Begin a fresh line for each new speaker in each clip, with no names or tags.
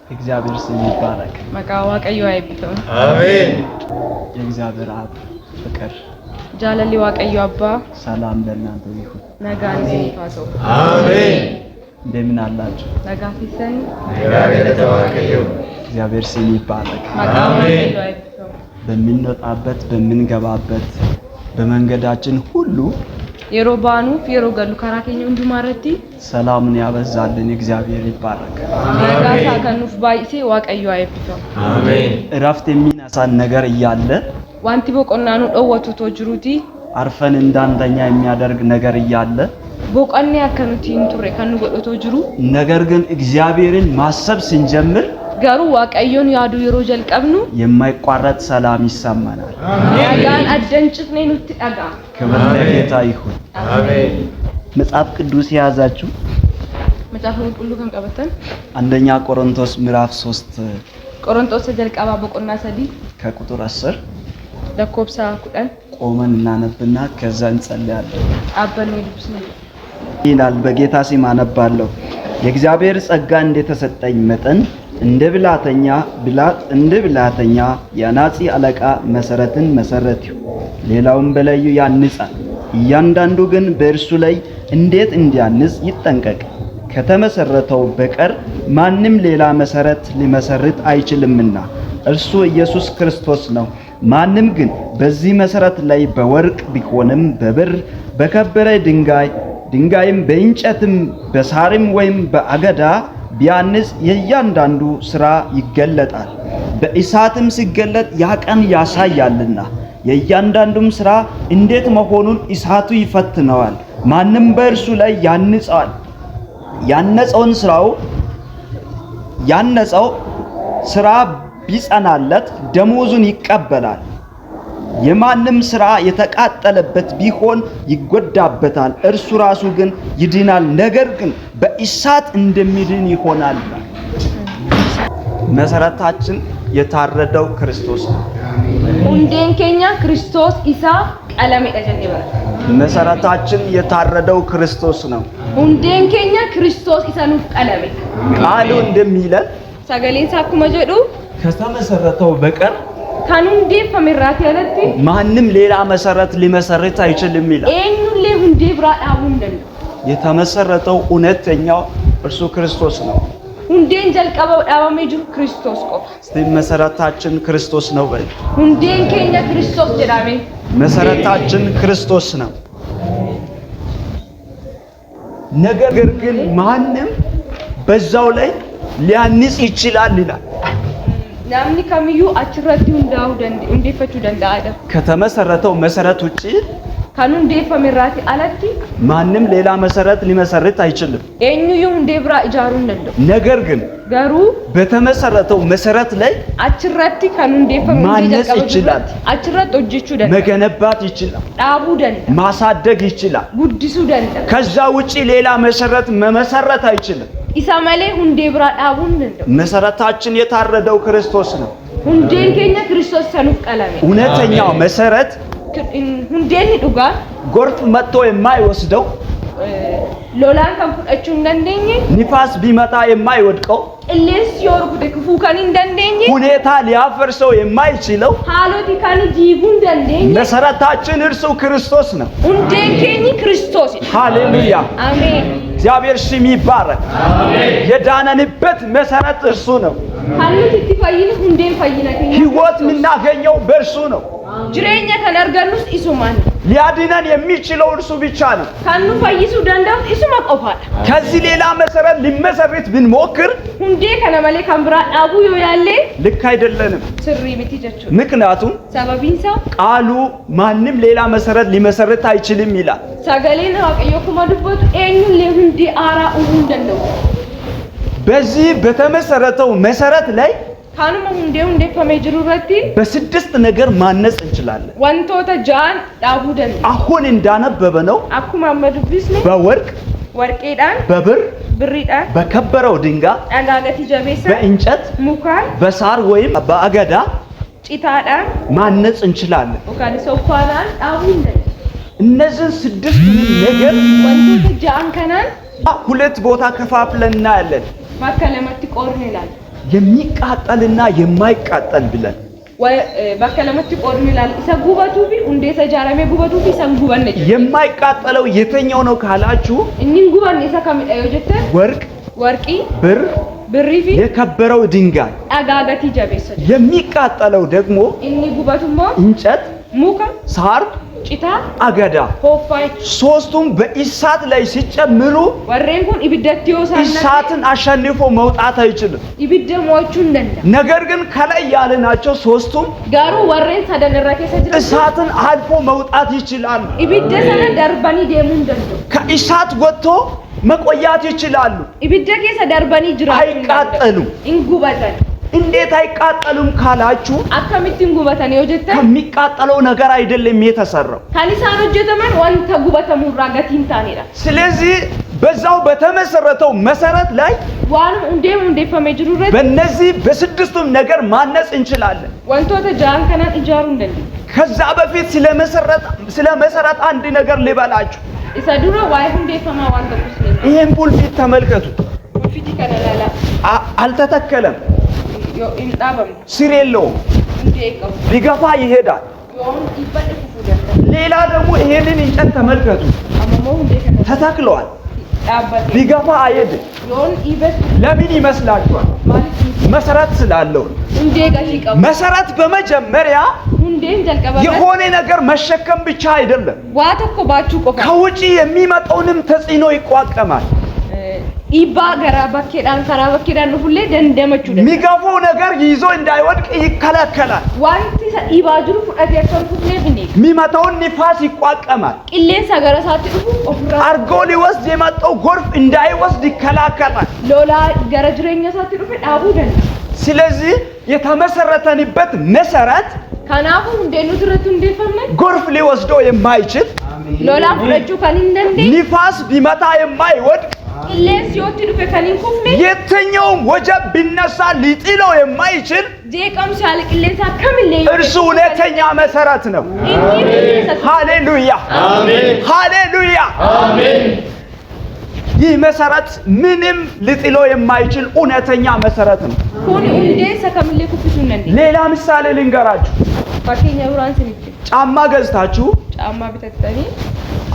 እግዚአብሔር ስም ይባረክ።
መቃዋ ቀዩ አይብተው
አሜን።
የእግዚአብሔር አብ ፍቅር
ጃለሊ ዋቀዩ አባ
ሰላም ለእናንተ ይሁን።
ነጋን ሲፋሶ
አሜን።
እንደምን አላችሁ?
ነጋፊሰን
እግዚአብሔር ተባረከ።
እግዚአብሔር ስም ይባረክ።
መቃዋ ቀዩ አይብተው
በሚንወጣበት በሚንገባበት በመንገዳችን ሁሉ
የሮባኑ የሮገሉ ካራከኝ እንዱማረቲ
ሰላምን ያበዛልን እግዚአብሔር ይባረክ።
ነጋሳ ከኑፍ ባይሴ ዋቀዩ አይብተው
አሜን።
እረፍት የሚነሳን ነገር እያለ
ዋንቲ ቦቆናኑ ዶወቱቶ ጅሩቲ
አርፈን እንዳንተኛ የሚያደርግ ነገር እያለ
ቦቆኔ ያከኑቲ እንቱሬ ከኑ ጎዶቶ ጅሩ
ነገር ግን እግዚአብሔርን ማሰብ ስንጀምር
ጋሩ ዋቀዮን ያዱ ይሮጀል ቀብኑ
የማይቋረጥ ሰላም ይሰማናል።
ያጋን አደንጭት ነኝ ኑት ዳጋ
ክብር ለጌታ ይሁን።
አሜን።
መጽሐፍ ቅዱስ የያዛችሁ
መጽሐፍ ሁሉ ከንቀበተን
አንደኛ ቆሮንቶስ ምዕራፍ 3
ቆሮንቶስ ጀልቃባ ቦቆና ሰዲ
ከቁጥር 10
ለኮብሳ ኩዳን
ቆመን እናነብና ከዛ እንጸልያለን።
አበል ነው ልብስ ነው
ይላል። በጌታ ስም አነባለሁ። የእግዚአብሔር ጸጋ እንደተሰጠኝ መጠን እንደ ብላተኛ የአናጺ አለቃ መሰረትን መሰረትሁ፣ ሌላውም በላዩ ያንጻል። እያንዳንዱ ግን በእርሱ ላይ እንዴት እንዲያንጽ ይጠንቀቅ። ከተመሰረተው በቀር ማንም ሌላ መሰረት ሊመሰርት አይችልምና እርሱ ኢየሱስ ክርስቶስ ነው። ማንም ግን በዚህ መሰረት ላይ በወርቅ ቢሆንም በብር በከበረ ድንጋይም በእንጨትም በሳርም ወይም በአገዳ ቢያንጽ የእያንዳንዱ ሥራ ይገለጣል። በእሳትም ሲገለጥ ያ ቀን ያሳያልና የእያንዳንዱም ሥራ እንዴት መሆኑን እሳቱ ይፈትነዋል። ማንም በእርሱ ላይ ያነጸው ሥራ ቢጸናለት ደሞዙን ይቀበላል። የማንም ሥራ የተቃጠለበት ቢሆን ይጎዳበታል፣ እርሱ ራሱ ግን ይድናል፣ ነገር ግን በእሳት እንደሚድን ይሆናል። መሰረታችን የታረደው ክርስቶስ ነው።
ሁንዴን ኬኛ ክርስቶስ ኢሳ ቀለሜ ደጀኔ
መሰረታችን የታረደው ክርስቶስ ነው።
ሁንዴን ኬኛ ክርስቶስ ኢሳ ኑፍ ቀለሜ
ቃሉ እንደሚለን
ሰገሌን ሳኩ መጀዱ
ከተመሰረተው በቀር
ካኑንዴ ፈሚራት ያለቲ
ማንም ሌላ መሰረት ሊመሰርት አይችልም ይላል።
ኤኑሌ ሁንዴ ብራዳ ሁንደን
የተመሰረተው እውነተኛው እርሱ ክርስቶስ ነው።
ሁንዴን ጀልቀበው ዳባሜ ጅሩ ክርስቶስ ቆ
እስቲ መሰረታችን ክርስቶስ ነው በል።
ሁንዴን ኬኛ ክርስቶስ ጀዳሜ
መሰረታችን ክርስቶስ ነው። ነገር ግን ማንም በዛው ላይ ሊያንጽ ይችላል ይላል።
ናምኒ ከሚዩ አችረቲ ሁንዳው እንዴፈቹ ደንዳአደ
ከተመሰረተው መሰረት ውጪ
ካኑንዴ ፈሚራቲ አለቲ
ማንም ሌላ መሰረት ሊመሰርት አይችልም።
ኤኙዩ ሁንዴ ብራ ኢጃሩ እንደው
ነገር ግን
ጋሩ
በተመሰረተው መሰረት ላይ
አችረቲ ካኑንዴ
ማነጽ ይችላል።
አችረት ወጅቹ ደንዳ
መገነባት ይችላል።
ዳቡ ደንዳ
ማሳደግ ይችላል።
ጉዲሱ ደንዳ
ከዛ ውጪ ሌላ መሰረት መመሰረት አይችልም።
ኢሳማሌ ሁንዴ ብራ ዳቡ እንደው
መሰረታችን የታረደው ክርስቶስ ነው።
ሁንዴን ኬኛ ክርስቶስ ሰኑፍ ቀለሜ
እውነተኛው መሰረት
ሁንዴን ዱጋ
ጎርፍ መጥቶ የማይወስደው
ሎላን ከንፉዳቹ እንደንደኝ
ንፋስ ቢመጣ የማይወድቀው
ቅሌስ ዮርኩ ደክፉ ካን እንደንደኝ
ሁኔታ ሊያፈርሰው የማይችለው
ሃሎቲ ካን ጂቡ እንደንደኝ
መሰረታችን እርሱ ክርስቶስ ነው።
ሁንዴን ኬኒ ክርስቶስ
ሃሌሉያ
አሜን።
እግዚአብሔር ስም ይባረክ። የዳነንበት መሰረት እርሱ ነው።
ሃሎቲ ትፈይን ሁንዴን ፈይና ከኛ
ህይወት የምናገኘው በእርሱ ነው።
ጅሬኛ ከነርገኑስ ኢሱማን
ሊያድነን የሚችለው እርሱ ብቻ ነው።
ካኑ ፈይሱ ደንዳው ኢሱማ ቆፋል
ከዚህ ሌላ መሰረት ሊመሰርት ብንሞክር
ሁንዴ ከነመሌ ካምብራ ዳቡ ያለ
ልክ አይደለንም።
ስሪ ምትጀቹ
ምክንያቱም
ሰበቢንሳ
ቃሉ ማንም ሌላ መሰረት ሊመሰርት አይችልም ይላል።
ሰገሌን ዋቀዮ ኩማዱበት ኤኙን ለሁንዴ አራ እንደንደው
በዚህ በተመሰረተው መሰረት ላይ
ካኑ ሁንዴ ፈሜጅሩ ረቲ
በስድስት ነገር ማነጽ እንችላለን።
ወንቶታ ጃን ዳቡ ደንዳ
አሁን እንዳነበበ ነው።
አኩ ማመዱ ቢስኒ
በወርቅ
ወርቄዳን
በብር
ብሪዳን
በከበረው ድንጋይ
አንዳገቲ ጀቤሳ
በእንጨት
ሙካን
በሳር ወይም በአገዳ
ጭታዳን
ማነጽ እንችላለን።
ወካዲ ሶፋናን ዳቡ እንደንዳ
እነዚህ ስድስት ነገር
ወንቶታ ጃን ከናን
ሁለት ቦታ ከፋፍለን እናያለን።
ማከለመት ቆርኔላል
የሚቃጠልና የማይቃጠል ብለን
በከለመት ቆርም ይላል ሰጉበቱ ቢ እንዴት ተጃራሜ ጉበቱ ቢ ሰንጉበነ
የማይቃጠለው የትኛው ነው ካላችሁ
እኒን ጉበነ ሰከምጣዩ ጀተ ወርቂ ብሪፊ
የከበረው ድንጋይ
አጋጋቲ ጀበሰ
የሚቃጠለው ደግሞ
እኒ ጉበቱሞ
እንጨት
ሙካ
ሳር
ጭታ
አገዳ
ሆፋይ
ሶስቱም በእሳት ላይ ሲጨምሩ
ወሬንኩን ኢብደቲዮ ሳና
እሳትን አሸንፎ መውጣት አይችልም
ኢብደሞቹ እንደንዳ
ነገር ግን ከላይ ያለናቸው ሶስቱም
ጋሩ ወሬን ተደነራከ ሰጅራ
እሳትን አልፎ መውጣት ይችላል
ኢብደሰነ ደርባኒ ደሙ እንደንዶ
ከእሳት ወጥቶ መቆያት ይችላሉ
ኢብደከ ሰደርባኒ ጅራቱ
አይቃጠሉ
እንጉበተን
እንዴት አይቃጠሉም ካላችሁ
አከምቲን ጉበተን የወጀተ
ከሚቃጠለው ነገር አይደለም የተሰራው
ካሊሳን ወጀተመን ወንተ ጉበተሙ ራጋቲን ታኔራ
ስለዚህ በዛው በተመሰረተው መሰረት ላይ
ዋን እንደፈመ ጅሩረት
በእነዚህ በስድስቱም ነገር ማነጽ እንችላለን
ወንቶ ተጃን ከናን ኢጃሩ እንደን
ከዛ በፊት ስለመሰረት አንድ ነገር ልበላችሁ
ኢሰዱራ ዋይ እንደፈማ ዋን ተኩስ
ይሄን ፑልፊት ተመልከቱ
ፑልፊት ከነላላ
አልተተከለም
ዮ ኢምጣበም
ስር የለውም
እንዴቀው
ሊገፋ ይሄዳል
ዮን ይበልኩ ፉደን
ሌላ ደግሞ ይሄንን እንጨት ተመልከቱ
አመመው እንደከነ
ተተክሏል
አባቴ
ሊገፋ አይሄድም
ዮን ይበስ
ለምን ይመስላችኋል
ማለት
መሰረት ስላለው
እንደቀሽቀው
መሰረት በመጀመሪያ
እንደን ጀልቀባ
የሆነ ነገር መሸከም ብቻ አይደለም
ዋተኮ ባቹ ቆፋ
ከውጪ የሚመጣውንም ተጽዕኖ ይቋቀማል
ኢባ ገራ በከዳን ከራ በከዳን ሁሌ ደንደመቹ
ሚጋፋው ነገር ይዞ እንዳይወድቅ ይከለከላል
ዋንቲ ኢባጅሩ ፍቀት ያከንኩት ለብኔ
ሚመታውን ንፋስ ይቋቀማል
ቅሌን ሰገረሳት ድቡ ኦፍራ
አርጎ ሊወስድ የመጣው ጎርፍ እንዳይወስድ ይከለከላል
ሎላ ገረጅረኛ ሳት ድቡ ዳቡ ደን
ስለዚህ የተመሰረተንበት መሰረት
ካናፉ እንደኑ ድረቱ እንደፈመ
ጎርፍ ሊወስደው የማይችል
ሎላ ፍረጁ ካሊንደንዴ
ንፋስ ቢመታ የማይወድቅ
ቅሌን ሲወት ድቡ ካሊን ኩፍኔ
የትኛውም ወጀብ ቢነሳ ሊጥለው የማይችል
ጄቀም ሳለ ቅሌን ሳከምለ
እርሱ እውነተኛ መሰረት ነው ሃሌሉያ
አሜን
ሃሌሉያ
አሜን
ይህ መሰረት ምንም ሊጥለው የማይችል እውነተኛ መሰረት ነው
ሁን እንዴ ሰከምለ ኩፍቱን እንዴ
ሌላ ምሳሌ ልንገራችሁ
ፓርቲኛ ኡራንስ ልጅ
ጫማ ገዝታችሁ
ጫማ ቢተተኒ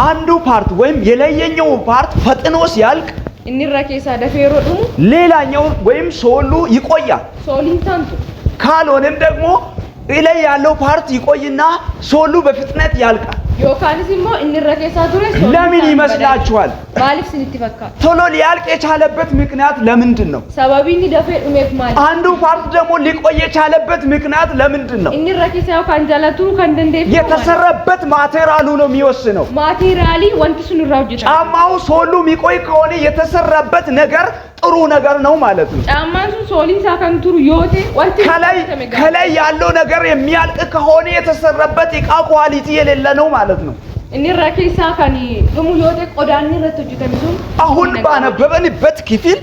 አንዱ ፓርት ወይም የለየኛው ፓርት ፈጥኖ ሲያልቅ
እንረከሳ ደፈሮ ዱሙ
ሌላኛው ወይም ሶሉ ይቆያል
ሶሊንታንቱ
ካልሆነም ደግሞ ላይ ያለው ፓርት ይቆይና ሶሉ በፍጥነት ያልቃል
ዮካንስሞ እንረከሳ ዱረ
ለምን ይመስላችኋል
ማሊፍ ሲንትፈካ
ቶሎ ሊያልቅ የቻለበት ምክንያት ለምንድነው
ሰባቢኒ ደፈር ኡሜፍ ማሊ
አንዱ ፓርት ደግሞ ሊቆይ የቻለበት ምክንያት ለምንድነው
እንረከሳው ካንጃላቱ ካንደንዴ
የተሰራበት ማቴሪያሉ ነው የሚወስነው
ማቴሪያሊ ወንትሱን ራውጅታ
ጫማው ሶሉ የሚቆይ ከሆነ የተሰራበት ነገር ጥሩ ነገር ነው ማለት ነው
ጫማሱ ሶሊን ሳካንቱሩ ዮቴ ወንት
ከላይ ያለው ነገር የሚያልቅ ከሆነ የተሰራበት እቃ ኳሊቲ የሌለ ነው ማለት ነው
እንረከሳ ካኒ ደሙ ዮቴ ቆዳኒ ረተጁ ተምሱ
አሁን ባነበበንበት ክፍል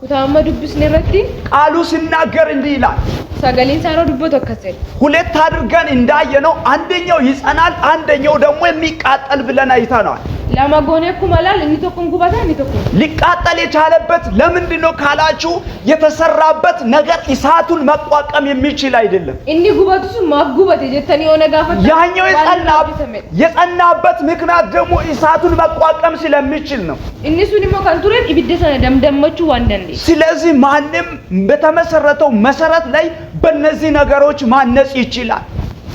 ኩታመዱ ቢስነረቲ
ቃሉ ሲናገር እንዲህ ይላል
ሰገሊን ሳሮ ዱቦ ተከሰል
ሁለት አድርገን እንዳየነው አንደኛው ይጸናል አንደኛው ደግሞ የሚቃጠል ብለን አይተናል
ለማጎነኩ መላል እንተኩን ጉባታ እንተኩን
ሊቃጠል የቻለበት ለምንድነው ካላችሁ የተሰራበት ነገር እሳቱን መቋቋም የሚችል አይደለም
እኒ ጉባቱስ ማጉበት የጀተኒ ሆነ ጋፈታ
ያኛው የጸናበት ምክንያት ደግሞ እሳቱን መቋቋም ስለሚችል ነው
እነሱን ከንቱረን ኢብደሰነ ደምደመቹ ዋንደንዴ
ስለዚህ ማንም በተመሰረተው መሰረት ላይ በእነዚህ ነገሮች ማነጽ ይችላል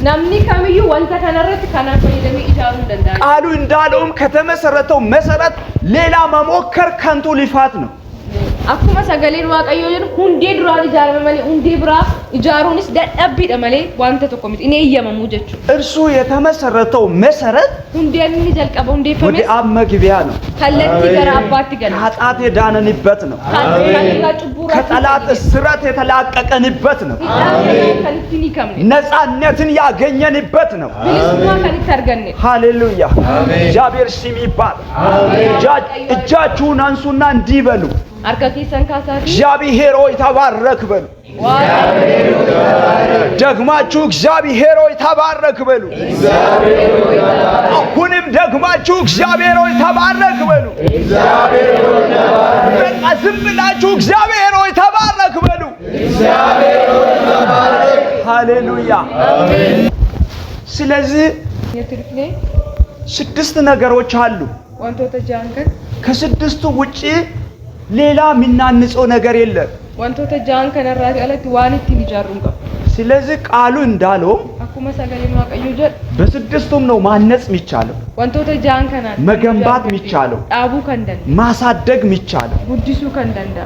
ናምኒ ካሚዩ ወንተ ከነረት ካናፈ የደሚ ኢጃሩ እንደንዳ
ቃሉ እንዳለውም ከተመሰረተው መሰረት ሌላ መሞከር ከንቱ ልፋት ነው
አኩማ ሰገሌን ዋቀዮን ሁንዴ ድራን ኢጃሩ መለ ሁንዴ ብራ ኢጃሩንስ ደደብ ደመለ ዋንተ ተቆሚት እኔ የመሙ ጀቹ
እርሱ የተመሰረተው መሰረት
ሁንዴን ጀልቀበው እንደ ፈመስ
ወደ አብ መግቢያ ነው
ከለቲ ገራ አባት ገና
ኃጢአት የዳነንበት ነው ከጠላት እስራት የተላቀቀንበት ነው
ከልቲኒ ከም
ነፃነትን ያገኘንበት ነው
ብልስማ ከልተርገነ
ሃሌሉያ እግዚአብሔር ስም ይባል እጃችሁን አንሱና እንዲህ በሉ
አርከኪሰን ካሳቲ
እግዚአብሔር ሆይ ተባረክ በሉ ደግማችሁ እግዚአብሔር ሆይ ተባረክ በሉ አሁንም ደግማችሁ እግዚአብሔር ሆይ ተባረክ በሉ በቃ ዝም ብላችሁ እግዚአብሔር ሆይ ተባረክ በሉ ሃሌሉያ
አሜን
ስለዚህ
የትርፍኔ
6 ነገሮች አሉ
ወንቶተ ጃንከን
ከስድስቱ ውጪ ሌላ ምናንጸው ነገር የለም
ወንቶተ ጃንከን ራቲ አለት ዋንቲ ሊጃሩንጋ
ስለዚህ ቃሉ እንዳለው
አኩመ ሰገሌን ዋቀዩ ጀ
በስድስቱም ነው ማነጽ የሚቻለው
ወንቶተ ጃንከና
መገንባት የሚቻለው
ጣቡ ከንደን
ማሳደግ የሚቻለው
ጉዲሱ ከንደንዳ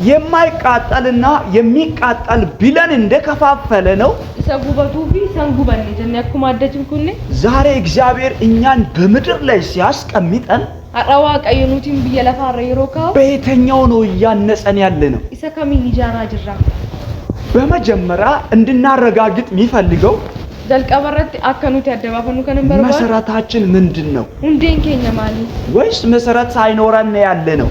የማይቃጠልና የሚቃጠል ቢለን እንደከፋፈለ ነው
ሰጉበቱ ቢ ሰንጉበን ጀነ አኩማ አደጅም ኩኔ
ዛሬ እግዚአብሔር እኛን በምድር ላይ ሲያስቀምጠን
አራዋ ቀየኑቲን በየለፋ ረይሮካ
በየተኛው ነው ያነጸን ያለ ነው
ኢሰከሚን ይጃራ ጅራ
በመጀመሪያ እንድናረጋግጥ የሚፈልገው
ደልቀበረት አከኑት ያደባፈኑ ከነበር
መሰረታችን ምንድነው
ሁንዴን ከኛ ማሊ
ወይስ መሰረት ሳይኖረን ያለ ነው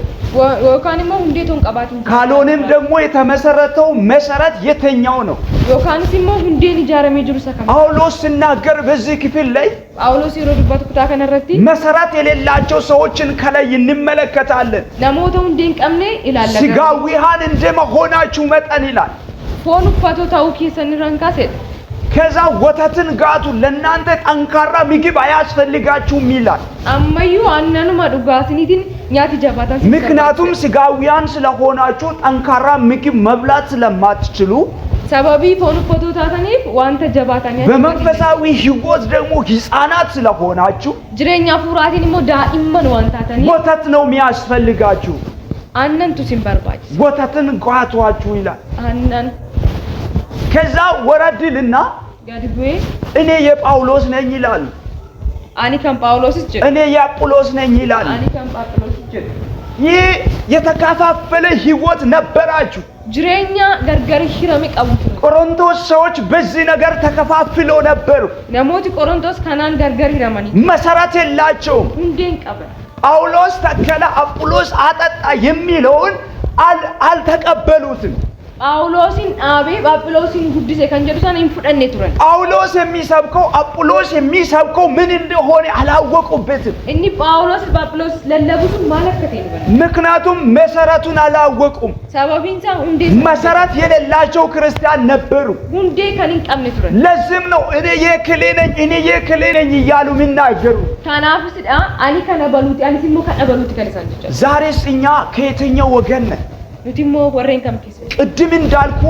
ወካንሞ ሁንዴቶን ቀባት
ካልሆነም ደግሞ የተመሰረተው መሰረት የተኛው ነው
ወካንሲሞ ሁንዴን ይጃረም ይጅሩ ሰከም
ጳውሎስ ሲናገር በዚህ ክፍል ላይ
ጳውሎስ ይሮድበት ኩታ ከነረቲ
መሰረት የሌላቸው ሰዎችን ከላይ እንመለከታለን
ለሞተው ሁንዴን ቀምኔ ይላል
ስጋዊሃን እንደመሆናችሁ መጠን ይላል
ፎኑ ፋቶ ታውኪ ሰንራንካሴ
ከዛ ወተትን ጋቱ ለናንተ ጠንካራ ምግብ አያስፈልጋችሁም ይላል
አማዩ አናኑ ማዱጋስኒቲን ኛቲ ጀባታን
ምክንያቱም ስጋዊያን ስለሆናችሁ ጠንካራ ምግብ መብላት ስለማትችሉ
ሰበቢ ፎኑ ፎቶ ታተኒፍ ዋንተ ጀባታን
በመንፈሳዊ ህይወት ደግሞ ህፃናት ስለሆናችሁ
ጅሬኛ ፉራቲንሞ ዳኢመን ዋንታተኒ
ወተት ነው የሚያስፈልጋችሁ
አነንቱ ሲምበርባጅ
ወተትን ጓቷችሁ ይላል
አነን
ከዛ ወረድልና
ያድጉዬ
እኔ የጳውሎስ ነኝ ይላል
አኒ ከም ጳውሎስ እጅ
እኔ የአጵሎስ ነኝ ይላል
አኒ ከም ጳውሎስ እጅ
ይህ የተከፋፈለ ህይወት ነበራችሁ
ጅሬኛ ገርገር ሂረሚ ቀቡት
ቆሮንቶስ ሰዎች በዚህ ነገር ተከፋፍለው ነበሩ
ነሞቲ ቆሮንቶስ ካናን ገርገር ሂረማኒ
መሰረት የላቸውም
ሁንዴን ቀበ
ጳውሎስ ተከለ አጵሎስ አጠጣ የሚለውን አልተቀበሉትም
ጳውሎስን አቤ ጳውሎስን ጉድሴ ከንጀዱሳን እንፍደኔ ቱረን
ጳውሎስ የሚሰብከው አጵሎስ የሚሰብከው ምን እንደሆነ አላወቁበትም
እኒ ጳውሎስ ጳውሎስ ለለቡት ማለከቴ ነው
ምክንያቱም መሰረቱን አላወቁም
ሰበቢንሳ ሁንዴ
መሰረት የሌላቸው ክርስቲያን ነበሩ
ሁንዴ ከሊን ቀምኔ ቱረን
ለዚህም ነው እኔ የክሌ ነኝ እያሉ የሚናገሩ
ታናፍስዳ አኒ ከነበሉት አኒ ሲሞ ከነበሉት ከለሳንጀ
ዛሬስ እኛ ከየትኛው ወገን ነን
ኑቲሞ ወሬን ከምከሰ
ቅድም እንዳልኩ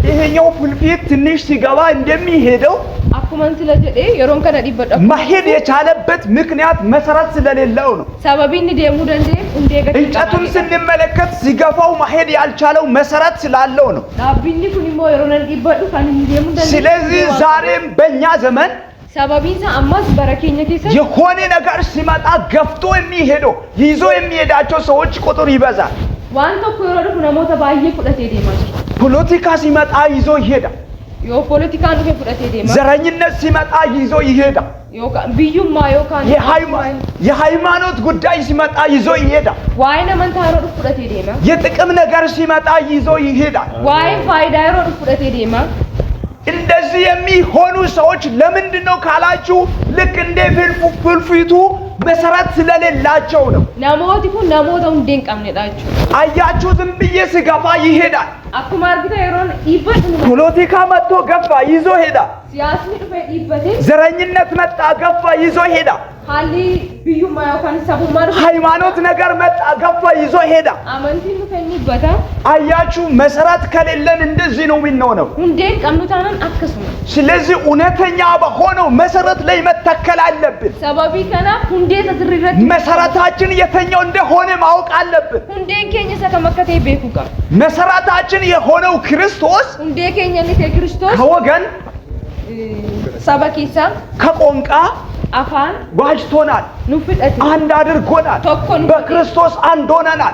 ይሄኛው ፍልፊት ትንሽ ሲገባ እንደሚሄደው
አኩመን ስለጀዴ የሮን ከነ ዲበዳ
መሄድ የቻለበት ምክንያት መሰረት ስለሌለው ነው
ሰበቢን ደሙ ደንዴ እንደገ
እንጨቱን ስንመለከት ሲገፋው መሄድ ያልቻለው መሰረት ስላለው ነው
ዳቢኒ ኩኒሞ የሮነን ዲበዱ ካን ደሙ ደንዴ
ስለዚህ ዛሬም በእኛ ዘመን
ሰበቢንሳ አማስ በረከኛ ከሰ
የሆነ ነገር ሲመጣ ገፍቶ የሚሄደው ይዞ የሚሄዳቸው ሰዎች ቁጥር ይበዛል
ዋንቶ ኩሮዱ ነሞተ ባየ ፉደቴ ዴማች
ፖለቲካ ሲመጣ ይዞ ይሄዳል
ዮ ፖለቲካ ነው ፉደቴ ዴማ
ዘረኝነት ሲመጣ ይዞ ይሄዳል
ዮ ቢዩማ ዮ ካን
የሃይማኖት ጉዳይ ሲመጣ ይዞ ይሄዳል
ዋይነ መንታሮዱ ፉደቴ ዴማ
የጥቅም ነገር ሲመጣ ይዞ ይሄዳል
ዋይ ፋይዳ ይሮዱ ፉደቴ ዴማ
እንደዚህ የሚሆኑ ሰዎች ለምንድነው ካላችሁ ልክ እንደ ፍልፊቱ መሰረት ስለሌላቸው ነው
ነሞቲ ኩን ነሞተው እንደን ቀምነዳችሁ
አያችሁ ዝም ብዬ ስገፋ ይሄዳል
አኩማ አርግታ የሮን ይበት
ፖለቲካ መጥቶ ገፋ ይዞ ሄዳል
ሲያስሚ ዱፈ ይበት
ዘረኝነት መጣ ገፋ ይዞ ሄዳል
ሃሊ ቢዩማ ዮ ካን ሰቡ ማር
ሃይማኖት ነገር መጣ ገፋ ይዞ ሄዳል
አመንቲ ንፈኝበታ
አያችሁ መሰረት ከሌለን እንደዚህ ነው የሚሆነው
እንደን ቀምኑታናን አከሱም
ስለዚህ እውነተኛ በሆነው መሰረት ላይ መተከል አለብን
ሰበቢ ከና ሁንዴ ተዝሪረት
መሰረታችን የተኛው እንደሆነ ማወቅ አለብን
ሁንዴን ከኛ ሰከመከቴ ቤኩጋ
መሰረታችን የሆነው ክርስቶስ
ሁንዴ ከኛ ለተ ክርስቶስ
ከወገን
ሰበኪሳ
ከቆንቃ
አፋን
ዋጅቶናል
ኑፍጠት
አንድ አድርጎናል በክርስቶስ አንድ ሆነናል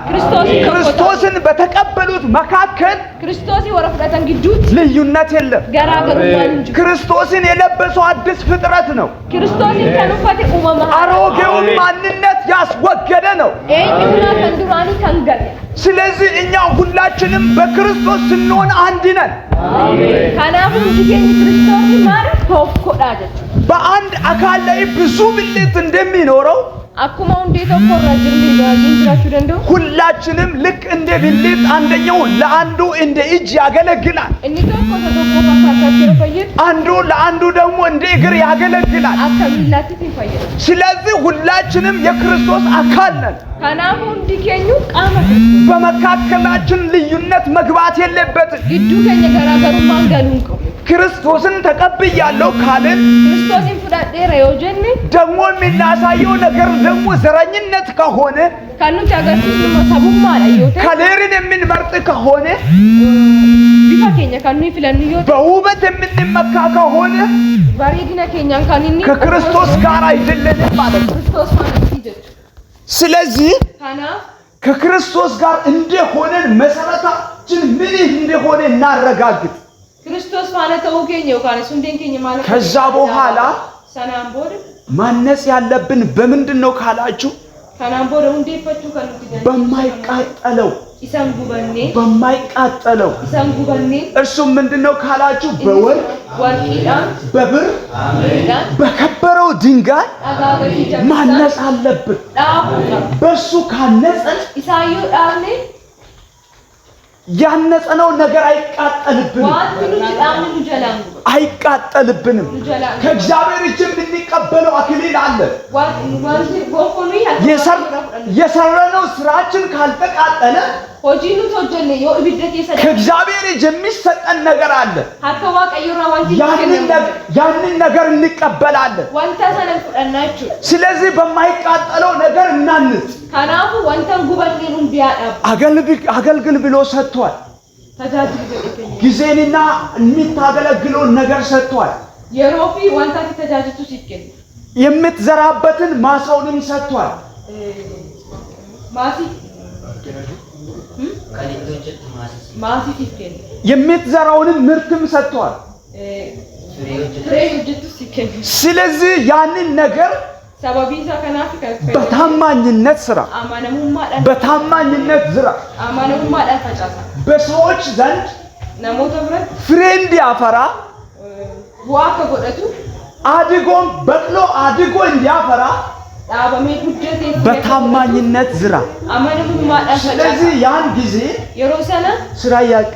ክርስቶስን በተቀበሉት መካከል
ክርስቶስ ወረፍዳታን ግዱት
ልዩነት የለም
ገራገሩ ማንጁ
ክርስቶስን የለበሰው አዲስ ፍጥረት ነው
ክርስቶስን ከኑፋቴ ኡማማ
አሮጌውን ማንነት ያስወገደ ነው
ኤኝና ከንዱራኒ ከንገለ
ስለዚህ እኛ ሁላችንም በክርስቶስ ስንሆን አንድ ነን
አሜን
ካናቡ ዲገኝ ክርስቶስ ማለት ተወቆዳጀ
በአንድ አካል ላይ ብዙ ብልት እንደሚኖረው
akkuma hundee tokko irra jirni baay'een jiraachuu danda'u.
ሁላችንም ልክ እንደ ብልት አንደኛው ለአንዱ እንደ እጅ ያገለግላል።
inni tokko tokko fakkaatee fayyadu.
አንዱ ለአንዱ ደግሞ እንደ እግር ያገለግላል።
akka miillaatti fayyadu.
ስለዚህ ሁላችንም የክርስቶስ አካል ነን።
kanaaf hundi keenyu qaama Kiristoos.
በመካከላችን ልዩነት መግባት የለበትም።
gidduu keenya garaagarummaan galuun qabu.
ክርስቶስን ተቀብያለሁ ካልን
Kiristoosin fudhadheera yoo jenne
ደግሞ የምናሳየው ነገር ደግሞ ዘረኝነት ከሆነ
kan nuti agarsiisnu sabummaadha yoo ta'e
ከሌርን የምንመርጥ ከሆነ
bifa keenya kan nuyi filannu yoo ta'e
በውበት የምንመካ ከሆነ
bareedina keenyaan kan inni
ከክርስቶስ ጋር አይደለንም ማለት ነው።
Kiristoos faana jechuudha.
ስለዚህ
kanaaf
ከክርስቶስ ጋር እንደሆነን መሰረታችን ምን እንደሆነ እናረጋግጥ።
Kiristoos faana ta'uu keenya yookaan hundeen keenya maal akka
ከዛ በኋላ
sanaan booda
ማነጽ ያለብን በምንድነው ካላችሁ
kanaan booda hundeeffachuu kan nuti dandeenyu
በማይቃጠለው
isaan gubannee
እርሱም ምንድነው ካላችሁ በወርቅ
warqiidhaan
በብር
biridhaan
በከበረው ድንጋይ
dhagaa gatii jabisaan
ማነጽ አለብን።
dhaabuudha.
በሱ ካነጸን
isaan yoo dhaabne
ያነጸነው ነገር አይቃጠልብንም
wanti nuti dhaabne nu jalaan guba.
አይቃጠልብንም።
nu jalaan guba.
ከእግዚአብሔር እጅ የምንቀበለው አክሊል አለ።
wanti gonfonu
የሰራነው ስራችን ካልተቃጠለ
hojii nuti hojjenne yoo ibidda keessa
ከእግዚአብሔር እጅ የሚሰጠን ነገር አለ።
harka waaqayyoorraa wanti
ያንን ነገር እንቀበላለን።
wanta sana fudhannaa jechuudha.
ስለዚህ በማይቃጠለው ነገር እናንጽ።
kanaafuu wanta gubannee nu dhaabna.
አገልግል ብሎ ሰጥቷል።
tajaajilu jedhe keenya
ጊዜንና የምታገለግለውን ነገር ሰጥቷል።
yeroo fi wanta ati tajaajiltu siif kenna.
የምትዘራበትን ማሳውንም ሰጥቷል።
maasii maasii siif kenna.
የምትዘራውንም ምርትም ሰጥቷል።
ፍሬ hojjettu siif kenna.
ስለዚህ ያንን ነገር
sababii isaa kanaaf kan
በታማኝነት ስራ፣ በታማኝነት ዝራ።
amanamummaadhaan facaasa.
በሰዎች ዘንድ
namoota biratti
ፍሬ እንዲያፈራ
bu'aa akka godhatu
አድጎም በቅሎ አድጎ እንዲያፈራ
dhaabamee guddatee
በታማኝነት ዝራ።
amanamummaadhaan
ስለዚህ
facaasa.
ያን ጊዜ
yeroo sana
ስራ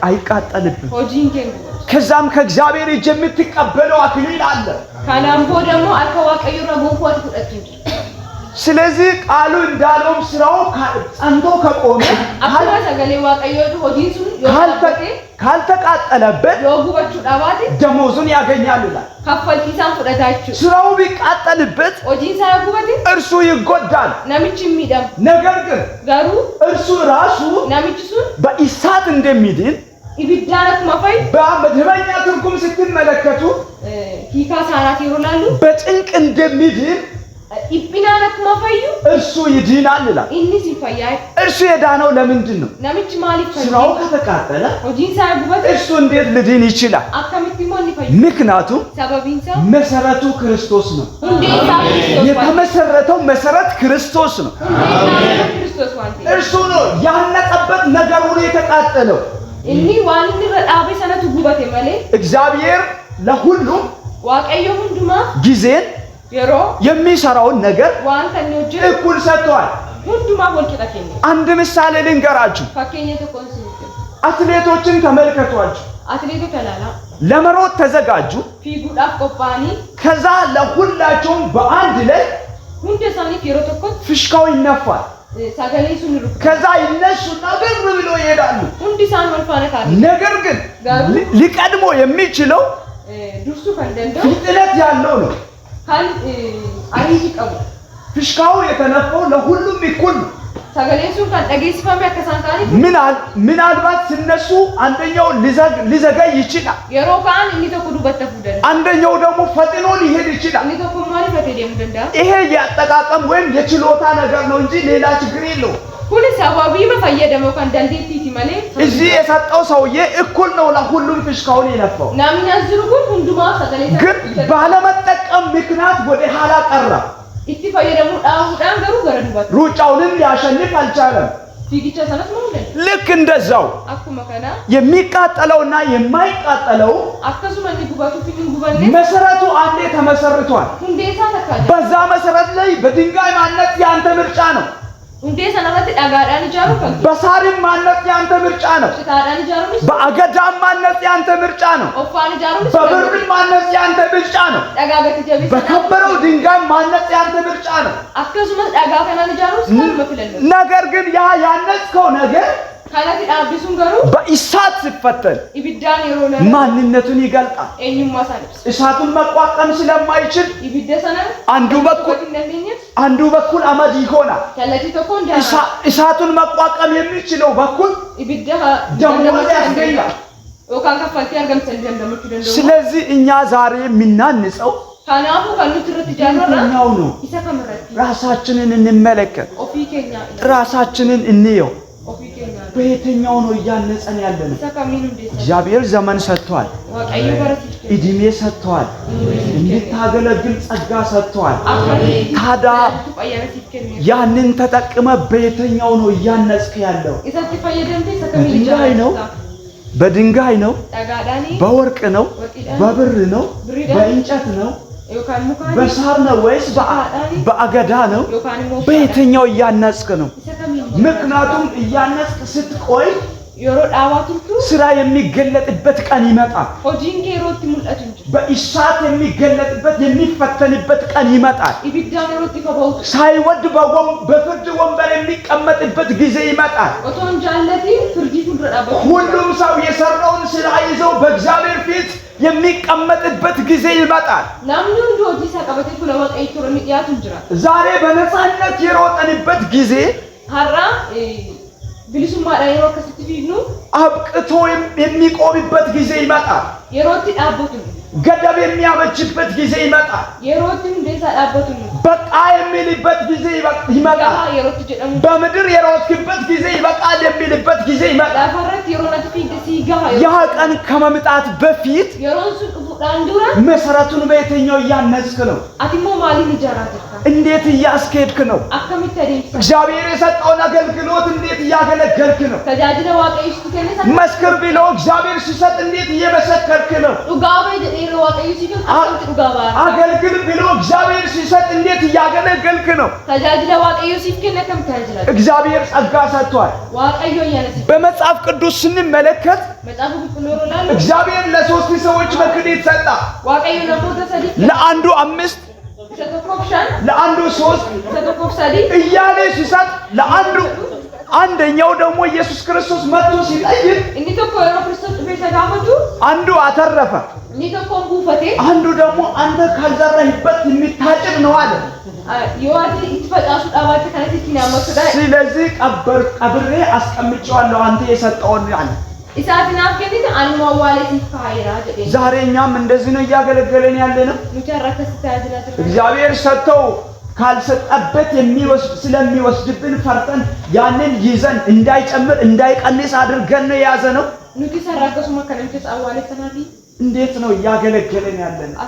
አይቃጠልብም።
hojiin keenya
ከዛም ከእግዚአብሔር እጅ የምትቀበለው አክሊል አለ።
kanaan booda immoo harka waaqayyoorraa gonfoo ati fudhattu hin jiru.
ስለዚህ ቃሉ እንዳለው ስራው ጸንቶ ከቆመ
akkuma sagalee waaqayyoo hojiin sun yoo dhaabate
ካልተቃጠለበት
yoo gubachuu dhabaate
ደሞዙን ያገኛል ይላል።
kaffaltii isaan fudhataa jechuudha.
ስራው ቢቃጠልበት
hojiin isaa gubate
እርሱ ይጎዳል።
namichi hin miidhamu.
ነገር ግን
garuu
እርሱ ራሱ
namichi sun
በእሳት እንደሚድን
ibiddaan akkuma fayyu
በመደበኛ ትርጉም ስትመለከቱ
hiikaa isaanaati yeroo laallu
በጭንቅ እንደሚድን
dhiphinaan akkuma fayyu
እርሱ ይድናል ይላል።
innis hin fayyaa.
እርሱ የዳነው ለምንድን ነው?
namichi maaliif
ስራው
fayyu?
ከተቃጠለ
hojiin isaa gubate
እርሱ እንዴት ሊድን ይችላል?
akkamitti immoo inni fayyu?
ምክንያቱም
sababiin isaa
መሰረቱ ክርስቶስ ነው።
hundeen isaa Kiristoos waan ta'eef.
የተመሰረተው መሰረት ክርስቶስ ነው።
hundeen isaa Kiristoos waan ta'eef.
እርሱ ነው ያነጸበት ነገር ሆኖ የተቃጠለው።
inni waan inni irra dhaabe sanatu gubate malee
እግዚአብሔር ለሁሉም
waaqayyo hundumaa
ጊዜን
yeroo
የሚሰራውን ነገር
wanta inni hojjetu
እኩል ሰጥቷል።
hundumaaf wal qixa kenna.
አንድ ምሳሌ ልንገራችሁ።
fakkeenya tokkoon siif kenna.
አትሌቶችን ተመልከቷቸው።
atileetota ilaalaa
ለመሮጥ ተዘጋጁ።
fiiguudhaaf qophaa'anii
ከዛ ለሁላቸውም በአንድ ላይ
hunda isaaniif yeroo tokkotti
ፍሽካው ይነፋል።
sagalee sun rukutu.
ከዛ ይነሱና ብር ብሎ ይሄዳሉ።
hundi isaan wal faana kaa'anii
ነገር ግን ሊቀድሞ የሚችለው
dursuu kan danda'u
ፍጥነት ያለው ነው።
kan ariitii qabu.
ፍሽካው የተነፋው ለሁሉም እኩል ነው።
sagaleen sun kan dhageessifame akka isaan ta'aniif
ምናልባት ሲነሱ አንደኛው ሊዘገይ ይችላል።
yeroo ka'an inni tokko duubatti hafuu danda'a.
አንደኛው ደግሞ ፈጥኖ ሊሄድ ይችላል።
inni tokko immoo ariifatee deemuu danda'a.
ይሄ የአጠቃቀም ወይም የችሎታ ነገር ነው እንጂ ሌላ ችግር የለውም።
kun sababii fayyadamoo kan dandeettiiti malee
እዚህ የሰጠው ሰውዬ እኩል ነው ለሁሉም ፍሽካውን የነፋው።
namni as jiru kun hundumaa sagalee
ግን ባለመጠቀም ምክንያት ወደ ኋላ ቀረ።
itti fayyadamuu dhaabuudhaan garuu gara duubatti
ሩጫውንም ሊያሸንፍ አልቻለም።
ፊግቻ ሰነስ ማለት
ልክ እንደዛው
አኩማ ከና
የሚቃጠለውና የማይቃጠለው
አከሱመኒ ጉባቱ ፊግን ጉባኔ
መሰረቱ አንዴ ተመሰርቷል።
እንዴታ ተካደ
በዛ መሰረት ላይ በድንጋይ ማነጽ ያንተ ምርጫ ነው።
እንዴታ ሰነበት ዳጋዳን ጃሩ ከ
በሳሪም ማነጽ ያንተ ምርጫ ነው።
ታዳን ጃሩ
በአገዳም ማነጽ ያንተ ምርጫ ነው።
ኦፋን ጃሩ
በብርም ማነጽ ያንተ ምርጫ ነው።
ዳጋገት ጀቢ
በከበረው ድንጋይ ማነጽ ያንተ ምርጫ ነው።
አከሱመ ዳጋ ከናን ጃሩ ስለመፍለለ
ነገር ግን ያ ያነጽከው ነገር
ካላቲ ዳብሱን ገሩ
በእሳት ሲፈተን
ይብዳን ይሮለ
ማንነቱን ይገልጣል።
እኝማ ሳልብስ
እሳቱን መቋቋም ስለማይችል
ይብደሰና
አንዱ በኩል አመድ ይሆናል።
ከለቲ ተኮን
እሳቱን መቋቋም የሚችለው በኩል
ይብደህ
ደሞ ያስገኛል።
ወካን ከፋቲ አርገም ሰንደም ደምቱ ደንደው
ስለዚህ እኛ ዛሬ የምናንጸው
ካናፉ ከሉትረት ጃኖራ
ነው።
ይሰከምረት
ራሳችንን እንመለከት።
ኦፊኬኛ
ራሳችንን እንየው።
ኦፊኬኛ
በየትኛው ነው እያነጸን ያለነው?
ይሰከሚኑ እንዴት
እግዚአብሔር ዘመን ሰጥቷል።
ወቀዩ በረት
እድሜ ሰጥቷል። እንድታገለግል ጸጋ ሰጥቷል። ታዲያ ያንን ተጠቅመ በየትኛው ነው እያነጽክ ያለው? በድንጋይ ነው? በድንጋይ ነው? በወርቅ ነው? በብር ነው? በእንጨት ነው? በሳር ነው ወይስ በአገዳ ነው? በየትኛው እያነጽክ ነው? ምክንያቱም እያነጽክ ስትቆይ ስራ የሚገለጥበት ቀን ይመጣል። በእሳት የሚገለጥበት የሚፈተንበት ቀን ይመጣል። ሳይወድ በፍርድ ወንበር የሚቀመጥበት ጊዜ ይመጣል። ሁሉም ሰው የሰራውን ስራ ይዘው በእግዚአብሔር ፊት የሚቀመጥበት ጊዜ ይመጣል። ዛሬ በነፃነት የሮጠንበት ጊዜ
ቢልሱማ ዳይሮ ከስትፊኑ
አብቅቶ የሚቆምበት ጊዜ ይመጣል።
የሮቲ ዳቦቱ
ገደብ የሚያበጅበት ጊዜ ይመጣል።
የሮቲ እንደዛ ዳቦቱ
በቃ የሚልበት ጊዜ ይመጣል። በምድር የሮጥክበት ጊዜ ይበቃል የሚልበት ጊዜ ይመጣል። ያ ቀን ከመምጣት በፊት መሰረቱን በየትኛው እያነጽክ ነው? እንዴት እያስኬድክ ነው? እግዚአብሔር የሰጠውን አገልግሎት እንዴት እያገለገልክ ነው? መስክር ብሎ እግዚአብሔር ሲሰጥ እንዴት እየመሰከርክ ነው? አገልግል ብሎ እግዚአብሔር ሲሰጥ እንዴት እያገለገልክ ነው? እግዚአብሔር ጸጋ ሰጥቷል። በመጽሐፍ ቅዱስ ስንመለከት እግዚአብሔር ለሶስት ሰዎች መክሊት ሰጣ። ለአንዱ 5 ለአንዱ 3 እያለ ሲሰጥ ለአንዱ አንደኛው ደግሞ ኢየሱስ ክርስቶስ መጥቶ ሲጠይቅ አንዱ አተረፈ፣ አንዱ ደግሞ አንተ ካልዘራህበት የሚታጭድ ነው አለ። ስለዚህ ቀብሬ አስቀምጬዋለሁ አንተ የሰጠውን አለ። ዛሬ እኛም እንደዚህ ነው እያገለገለን ያለነው። እግዚአብሔር ሰጥተው ካልሰጠበት ስለሚወስድብን ፈርተን ያንን ይዘን እንዳይጨምር እንዳይቀንስ አድርገን ነው የያዘነው። እንዴት ነው እያገለገለን ያለነው?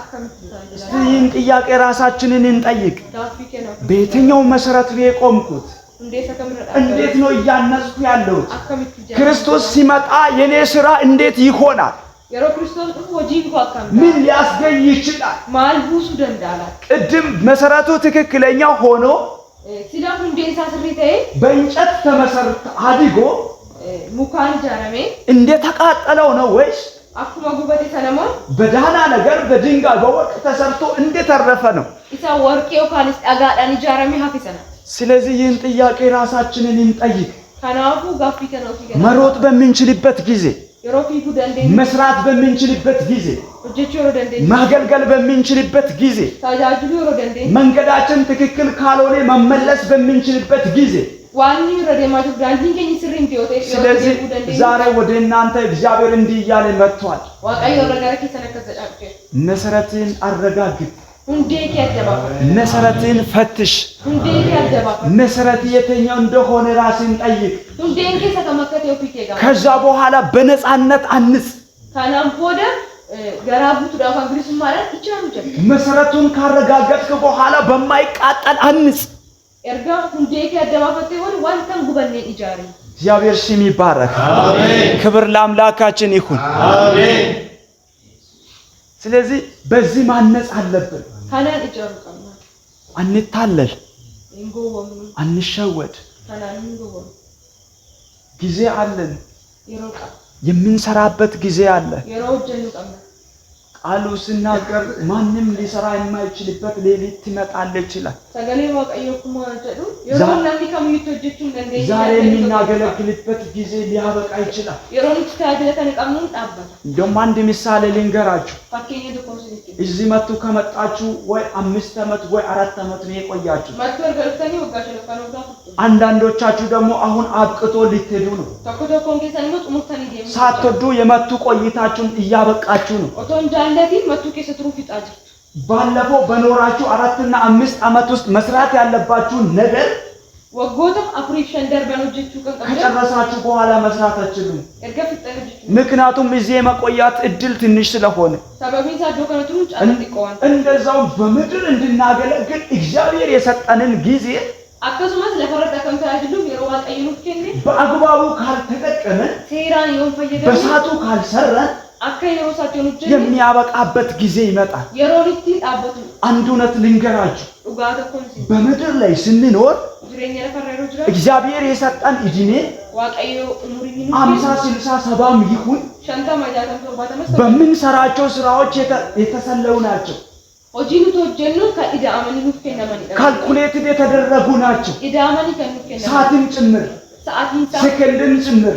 እስቲ ይህን ጥያቄ ራሳችንን እንጠይቅ። በየትኛው መሰረት ነው የቆምኩት? እንዴት ነው እያነጽኩ ያለሁት? ክርስቶስ ሲመጣ የኔ ስራ እንዴት ይሆናል? ምን ሊያስገኝ ይችላል? ቅድም መሰረቱ ትክክለኛ ሆኖ በእንጨት ተመሰርቶ አድጎ እንደተቃጠለው ነው ወይስ በዳና ነገር በድንጋይ በወርቅ ተሰርቶ እንደተረፈ ነው? ስለዚህ ይህን ጥያቄ ራሳችንን እንጠይቅ። መሮጥ በምንችልበት ጊዜ፣ መስራት በምንችልበት ጊዜ፣ ማገልገል በምንችልበት ጊዜ፣ መንገዳችን ትክክል ካልሆነ መመለስ በምንችልበት ጊዜ፣ ስለዚህ ዛሬ ወደ እናንተ እግዚአብሔር እንዲህ እያለ መጥቷል። መሰረትን አረጋግጥ፣ መሰረትን ፈትሽ፣ መሰረት የትኛው እንደሆነ ራስን ጠይቅ። ከዛ በኋላ በነፃነት አንጽ። መሰረቱን ካረጋገጥክ በኋላ በማይቃጠል አንጽ።
erga hundee kee addabaafattee wanta gubanne ijaari.
እግዚአብሔር ስም ይባረክ።
አሜን።
ክብር ለአምላካችን ይሁን።
አሜን።
ስለዚህ በዚህ ማነጽ አለብን።
ካናን ijaru qabna.
አንታለል፣
እንጎወሙ
አንሸወድ።
ካናን እንጎወሙ
ጊዜ አለን።
ይሮቃ
የምንሰራበት ጊዜ አለ።
ይሮጀኑ qabna.
ቃሉ ሲናገር ማንም ሊሰራ የማይችልበት ሌሊት ትመጣለች ይላል።
ሰገሌ ዋቀዮ ኩማ ጀዱ የሮን ነምኒ ከሚቶጀቹ እንደንደ
ዛሬ የምናገለግልበት ጊዜ ሊያበቃ ይችላል።
የሮን ተታጀለተን ቀምኑን ጣበታ
እንደውም አንድ ምሳሌ ልንገራችሁ።
ፋኪኝ ደኮንሲቲ
እዚህ መጥቶ ከመጣችሁ ወይ 5 ዓመት ወይ 4 ዓመት ነው የቆያችሁ።
መጥቶ ገልተኒ ወጋሽ ለካኖ ጋር
አንዳንዶቻችሁ ደግሞ አሁን አብቅቶ ሊትሄዱ ነው።
ተቆዶ ኮንጌሰን ነው ጥሙተን ይደም
ሳትወዱ የመጡ ቆይታችሁን እያበቃችሁ ነው።
ኦቶን ጃለቲ መጥቶ ከሰትሩ ፊጣጅ
ባለፈው በኖራችሁ 4 እና 5 ዓመት ውስጥ መስራት ያለባችሁ ነገር
ወጎታ አፕሪክሽን ደርበኖጅቹ
ከጨረሳችሁ በኋላ መስራት አትችሉም።
እርገ ፍጠነጅ
ምክንያቱም እዚህ የመቆያት እድል ትንሽ ስለሆነ
ሰበቢን ሳዶ ከነቱን ጫት ይቆዋል።
እንደዛው በምድር እንድናገለግል እግዚአብሔር የሰጠንን ጊዜ
አከሱማስ ለፈረዳ ከንታጅሉ የሮዋቀይኑ ከኔ
በአግባቡ ካልተጠቀመን
ሴራን ይሁን ፈየደ
በሳቱ ካልሰራን
አከየሮሳቸውን እጅ
የሚያበቃበት ጊዜ ይመጣል።
የሮሪቲ ጣበቱ
አንድ እውነት ልንገራችሁ።
ኡጋተ ኮንሲ
በምድር ላይ ስንኖር
ጅሬኛ ለፈረሮ ጅራ
እግዚአብሔር የሰጠን እድሜ
ዋቀዮ ኡሙሪኑ
50 60 70 ይሁን
ሸንታ ማጃተን ተባተመስ
በምንሰራቸው ስራዎች የተሰለው ናቸው።
ኦጂኑ ተወጀኑ ከኢዳ አመኒኑ ከነማኒ
ካልኩሌትድ የተደረጉ ናቸው።
ኢዳ አመኒ ከነከነ
ሰዓትን ጭምር
ሰዓትን
ሰከንድን ጭምር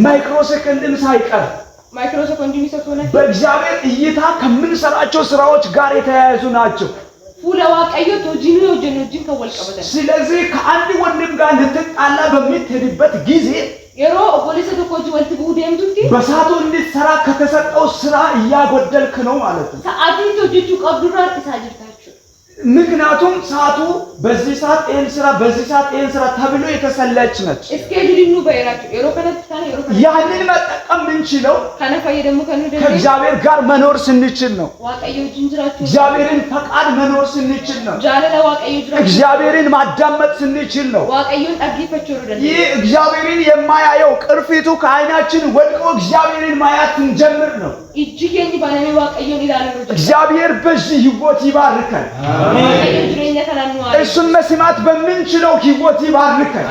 ማይክሮ ሰከንድን ሳይቀር
ማይክሮ ሰከንድ የሚሰጡና
በእግዚአብሔር እይታ ከምንሰራቸው ስራዎች ጋር የተያያዙ ናቸው።
ፉላ ዋቀዮ ተወጂኑ የወጀኑ ጅን ከወልቀበተ
ስለዚህ ከአንድ ወንድም ጋር ልትጣላ በምትሄድበት ጊዜ
የሮ ፖሊስ ተቆጅ ወልት ጉዴምቱቲ
በሳቱ እንድትሰራ ከተሰጠው ስራ እያጎደልክ ነው ማለት ነው።
ሰዓትን ተወጂቹ ቀብዱራር ተሳጅታችሁ
ምክንያቱም ሰዓቱ በዚህ ሰዓት ይሄን ስራ በዚህ ሰዓት ይሄን ስራ ተብሎ የተሰለች ነች።
እስኬጁሊኑ በእራችሁ የሮ ከነት ታነ የሮ
ያንን መጠቀም እንችለው
ከነፋየ ደግሞ ከነደ
ከእግዚአብሔር ጋር መኖር ስንችል ነው።
ዋቀዮ ጅንጅራችሁ
እግዚአብሔርን ፈቃድ መኖር ስንችል ነው።
ጃለለ ዋቀዮ ጅራችሁ
እግዚአብሔርን ማዳመጥ ስንችል ነው።
ዋቀዮን አግሪፈቸው ወደ
ይህ እግዚአብሔርን የማያየው ቅርፊቱ ከዓይናችን ወድቆ እግዚአብሔርን ማየት እንጀምር ነው።
እጅጌኝ ባለሜ ዋቀዮን ይላል ነው
እግዚአብሔር በዚህ ህይወት ይባርከን።
ዋቀዮ ጅሬኛ ተናኑ
እሱን መስማት በምንችለው ህይወት ይባርከን።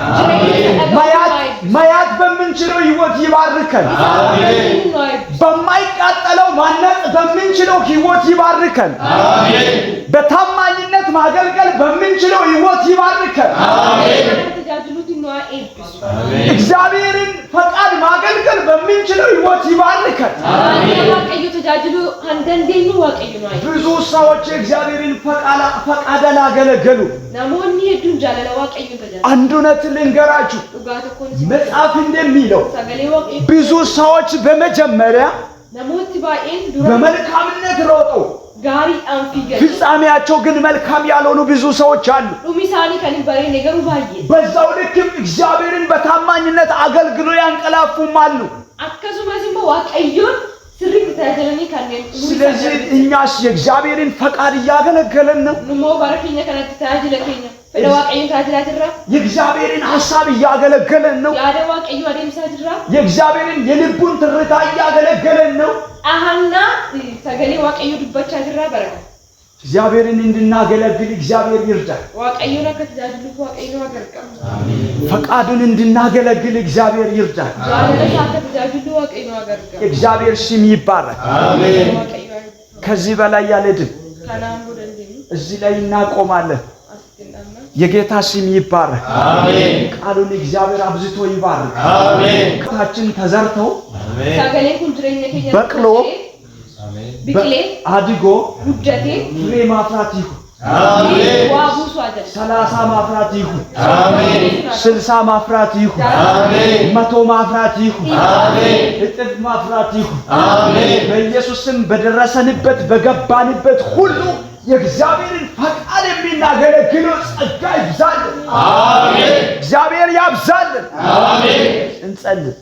ማየት በምንችለው ህይወት ይባርከን። በማይቃጠለው ማነጽ በምንችለው ህይወት ይባርከን። በታማኝነት ማገልገል በምንችለው ህይወት ይባርከን። እግዚአብሔርን ፈቃድ ማገልገል በምንችለው ህይወት ይባርከን። ብዙ ሰዎች እግዚአብሔርን ፈቃድ አላገለገሉ። አንድ እውነት ልንገራችሁ፣ መጽሐፍ እንደሚለው ብዙ ሰዎች በመጀመሪያ በመልካምነት ሮጡ፣ ፍጻሜያቸው ግን መልካም ያልሆኑ ብዙ ሰዎች አሉ። በዛው ልክም እግዚአብሔርን በታማኝነት አገልግሎ ያንቀላፉም አሉ። ስለዚህ እኛስ የእግዚአብሔርን ፈቃድ እያገለገለን ነው? የእግዚአብሔርን ሐሳብ እያገለገለን ነው? የእግዚአብሔርን የልቡን ትርታ እያገለገለን ነው? እግዚአብሔርን እንድናገለግል እግዚአብሔር ይርዳል። ፈቃዱን እንድናገለግል እግዚአብሔር ይርዳል። እግዚአብሔር ስም ይባረክ። ከዚህ በላይ ያለድን እዚህ ላይ እናቆማለን። የጌታ ስም ይባረክ። ቃሉን እግዚአብሔር አብዝቶ ይባረክ። ታችን ተዘርተው በቅሎ አድጎ
ጉጀቴ
ፍሬ ማፍራት ይሁን። 30 ማፍራት ይሁን። 60 ማፍራት ይሁን። 100 ማፍራት ይሁን። እጥፍ ማፍራት ይሁን። በኢየሱስ ስም በደረሰንበት በገባንበት ሁሉ የእግዚአብሔርን ፈቃድ የሚናገለግለው ጸጋ ይብዛልን። እግዚአብሔር ያብዛልን። እንጸልይ።